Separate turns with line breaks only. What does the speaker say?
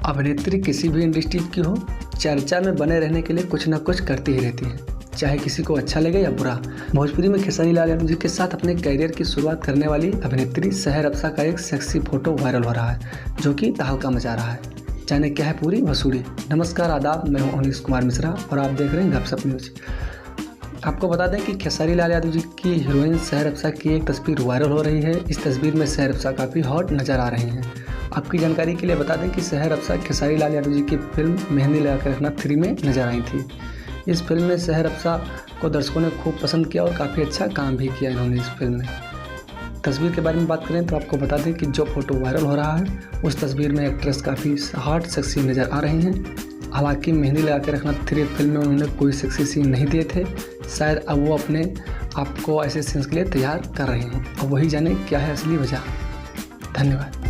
अभिनेत्री किसी भी इंडस्ट्री की हो, चर्चा में बने रहने के लिए कुछ ना कुछ करती ही रहती हैं, चाहे किसी को अच्छा लगे या बुरा। भोजपुरी में खेसारी लाल यादव जी के साथ अपने करियर की शुरुआत करने वाली अभिनेत्री सहर अब्सा का एक सेक्सी फोटो वायरल हो रहा है, जो कि तहलका मचा रहा है। जाने क्या है पूरी वसूली। नमस्कार, आदाब, मैं हूं अनीश कुमार मिश्रा और आप देख रहे हैं गपशप न्यूज। आपको बता दें कि खेसारी लाल यादव जी की हीरोइन सहर अब्सा की एक तस्वीर वायरल हो रही है। इस तस्वीर में सहर अब्सा काफ़ी हॉट नज़र आ रही हैं। आपकी जानकारी के लिए बता दें कि सहर अब्सा खेसारी लाल यादव जी की फिल्म मेहंदी लगाकर रखना 3 में नजर आई थी। इस फिल्म में सहर अब्सा को दर्शकों ने खूब पसंद किया और काफ़ी अच्छा काम भी किया इन्होंने इस फिल्म में। तस्वीर के बारे में बात करें तो आपको बता दें कि जो फोटो वायरल हो रहा है उस तस्वीर में एक्ट्रेस काफ़ी हॉट सेक्सी नज़र आ रही हैं। हालांकि मेहंदी लगा के रखना 3 फिल्म में उन्होंने कोई सेक्सी सीन नहीं दिए थे। शायद अब वो अपने आप को ऐसे सीन्स के लिए तैयार कर रही हैं। अब वही जाने क्या है असली वजह। धन्यवाद।